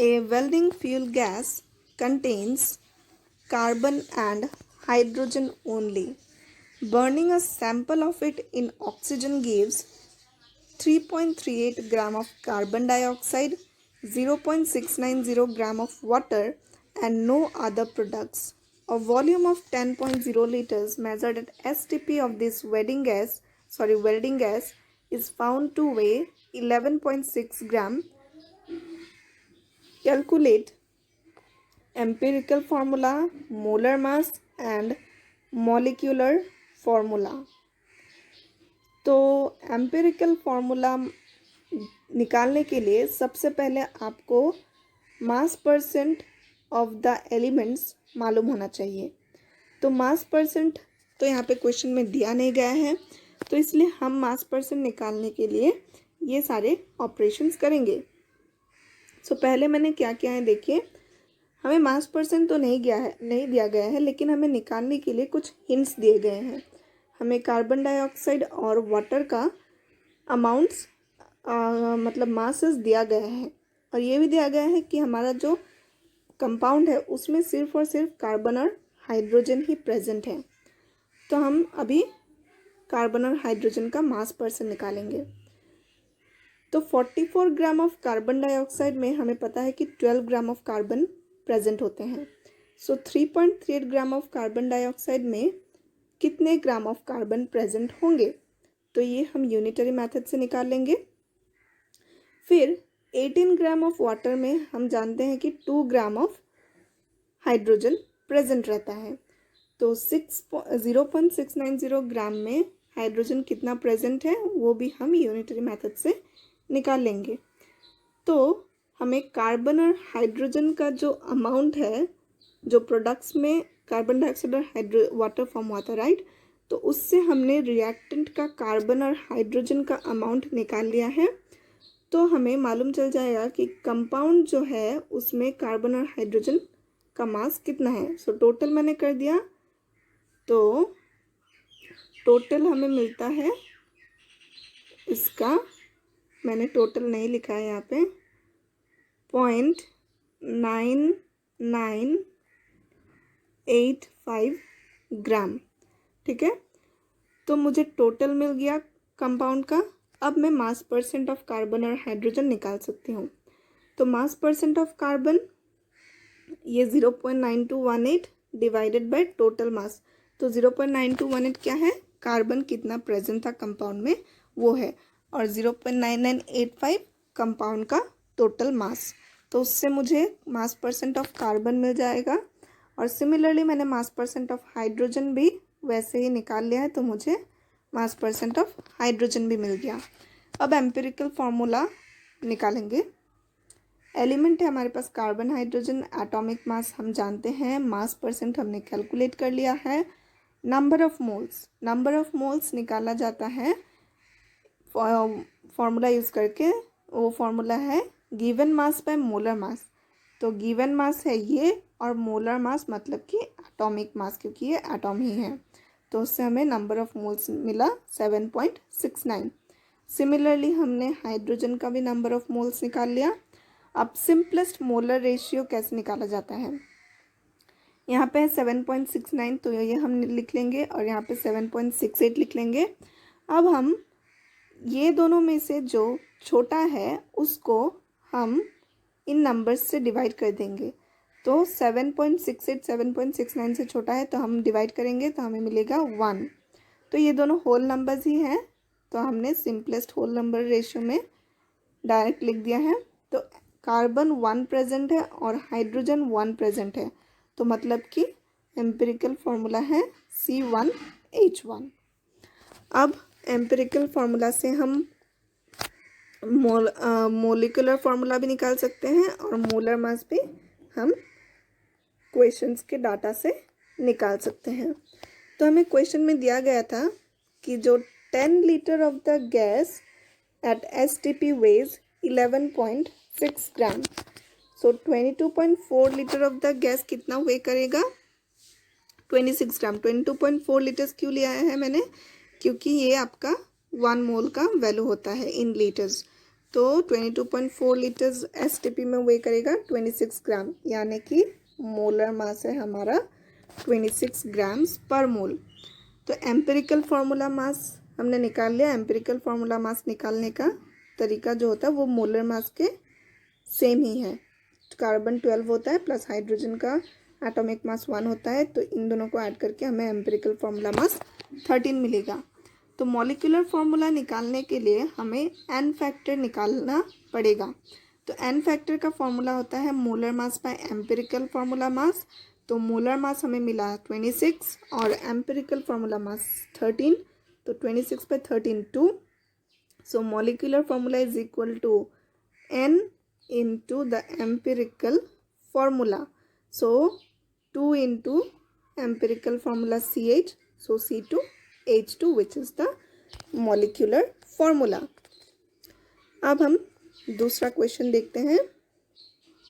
A welding fuel gas contains carbon and hydrogen only. Burning a sample of it in oxygen gives 3.38 gram of carbon dioxide, 0.690 gram of water, and no other products. A volume of 10.0 liters measured at STP of this welding gas is found to weigh 11.6 gram. Calculate empirical formula, molar mass and molecular formula. तो empirical formula निकालने के लिए सबसे पहले आपको मास percent of the elements मालूम होना चाहिए। तो मास परसेंट तो यहाँ पे क्वेश्चन में दिया नहीं गया है, तो इसलिए हम मास परसेंट निकालने के लिए ये सारे ऑपरेशंस करेंगे। सो पहले मैंने क्या किया है देखिए, हमें मास परसेंट तो नहीं दिया गया है, लेकिन हमें निकालने के लिए कुछ हिंट्स दिए गए हैं। हमें कार्बन डाइऑक्साइड और वाटर का अमाउंट्स मतलब मासेस दिया गया है, और ये भी दिया गया है कि हमारा जो कंपाउंड है उसमें सिर्फ और सिर्फ कार्बन और हाइड्रोजन ही प्रेजेंट है। तो हम अभी कार्बन और हाइड्रोजन का मास परसेंट निकालेंगे। तो 44 ग्राम ऑफ कार्बन डाइऑक्साइड में हमें पता है कि 12 ग्राम ऑफ कार्बन प्रेजेंट होते हैं। सो 3.38 ग्राम ऑफ कार्बन डाइऑक्साइड में कितने ग्राम ऑफ कार्बन प्रेजेंट होंगे, तो ये हम यूनिटरी मेथड से निकाल लेंगे। फिर 18 ग्राम ऑफ वाटर में हम जानते हैं कि 2 ग्राम ऑफ हाइड्रोजन प्रेजेंट रहता है। तो 0.690 ग्राम में हाइड्रोजन कितना प्रेजेंट है वो भी हम यूनिटरी मेथड से निकाल लेंगे। तो हमें कार्बन और हाइड्रोजन का जो अमाउंट है, जो प्रोडक्ट्स में कार्बन डाइऑक्साइड और वाटर फॉर्म हुआ था, राइट, तो उससे हमने रिएक्टेंट का कार्बन और हाइड्रोजन का अमाउंट निकाल लिया है। तो हमें मालूम चल जाएगा कि कंपाउंड जो है उसमें कार्बन और हाइड्रोजन का मास कितना है। सो टोटल मैंने कर दिया, तो टोटल हमें मिलता है, इसका मैंने टोटल नहीं लिखा है यहाँ पे, 0.9985 ग्राम। ठीक है, तो मुझे टोटल मिल गया कंपाउंड का। अब मैं मास परसेंट ऑफ कार्बन और हाइड्रोजन निकाल सकती हूँ। तो मास परसेंट ऑफ कार्बन ये 0.9218 डिवाइडेड बाय टोटल मास। तो 0.9218 क्या है, कार्बन कितना प्रेजेंट था कंपाउंड में वो है, और 0.9985 कंपाउंड का टोटल मास। तो उससे मुझे मास परसेंट ऑफ कार्बन मिल जाएगा, और सिमिलरली मैंने मास परसेंट ऑफ हाइड्रोजन भी वैसे ही निकाल लिया है, तो मुझे मास परसेंट ऑफ हाइड्रोजन भी मिल गया। अब एम्पिरिकल फार्मूला निकालेंगे। एलिमेंट है हमारे पास कार्बन हाइड्रोजन, एटॉमिक मास हम जानते हैं, मास परसेंट हमने कैलकुलेट कर लिया है। नंबर ऑफ मोल्स निकाला जाता है फॉर्मूला यूज़ करके। वो फॉर्मूला है given mass by molar mass. तो गिवन मास है ये, और मोलर मास मतलब कि एटॉमिक मास, क्योंकि ये एटॉम ही है, तो उससे हमें नंबर ऑफ मोल्स मिला 7.69। सिमिलरली हमने हाइड्रोजन का भी नंबर ऑफ मोल्स निकाल लिया। अब सिंपलेस्ट मोलर रेशियो कैसे निकाला जाता है, यहाँ पे है 7.69, तो ये हम लिख लेंगे, और यहाँ पे 7.68 लिख लेंगे। अब हम ये दोनों में से जो छोटा है उसको हम इन नंबर्स से डिवाइड कर देंगे। तो 7.68 7.69 से छोटा है, तो हम डिवाइड करेंगे तो हमें मिलेगा 1। तो ये दोनों होल नंबर्स ही हैं, तो हमने सिंपलेस्ट होल नंबर रेशियो में डायरेक्ट लिख दिया है। तो कार्बन 1 प्रेजेंट है और हाइड्रोजन 1 प्रेजेंट है, तो मतलब कि एम्पिरिकल फार्मूला है C1H1। अब एम्पिरिकल फार्मूला से हम मोलिकुलर फार्मूला भी निकाल सकते हैं, और मोलर मास भी हम क्वेश्चंस के डाटा से निकाल सकते हैं। तो हमें क्वेश्चन में दिया गया था कि जो 10 litre of the gas at STP weighs 11.6 ग्राम। So 22.4 litre of the gas कितना वे करेगा, 26 ग्राम। 22.4 लीटर्स क्यों लिया है मैंने, क्योंकि ये आपका 1 मोल का वैल्यू होता है इन लीटर्स। तो 22.4 लीटर्स एसटीपी में वे करेगा 26 ग्राम, यानी कि मोलर मास है हमारा 26 ग्राम्स पर मोल। तो एम्पिरिकल फार्मूला मास हमने निकाल लिया। एम्पिरिकल फार्मूला मास निकालने का तरीका जो होता है वो मोलर मास के सेम ही है। कार्बन 12 होता है प्लस हाइड्रोजन का एटॉमिक मास 1 होता है, तो इन दोनों को ऐड करके हमें एम्पिरिकल फार्मूला मास 13 मिलेगा। तो मॉलिक्यूलर फार्मूला निकालने के लिए हमें एन फैक्टर निकालना पड़ेगा। तो एन फैक्टर का फार्मूला होता है molar mass by empirical formula mass. तो मोलर मास हमें मिला 26 और एम्पिरिकल फार्मूला मास 13, तो 26 by 13 2। So molecular formula is equal to n into the empirical formula. So 2 into empirical formula CH, so C2H2, which is the molecular formula. अब हम दूसरा question देखते हैं।